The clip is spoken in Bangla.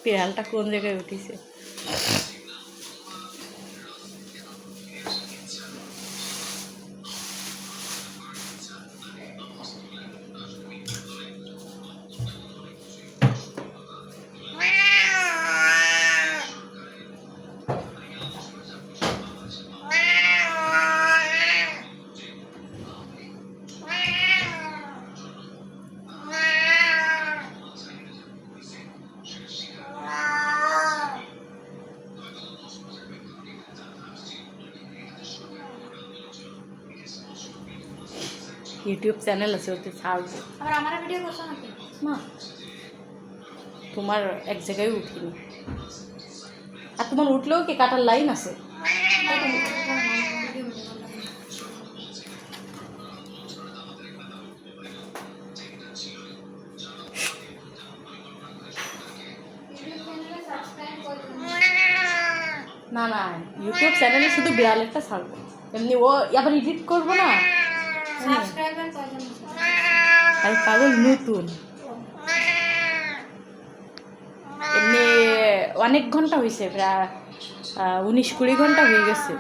বিড়ালটা কোন জায়গায় উঠিছে। ইউটিউব চ্যানেল আছে, ওতে ছাড়বো। আবার আমার ভিডিও করছো নাকি? না, তোমার এক জায়গায় উঠিনি। আর তোমার উঠলেও কি কাটার লাইন আছে? না না, ইউটিউব চ্যানেলে শুধু বিড়ালেরটা ছাড়বো, এমনি ও আবার এডিট করবো না। আরে পাগল, নতুন এমনি অনেক ঘন্টা হয়েছে, প্রায় 19-20 ঘন্টা হয়ে গেছে।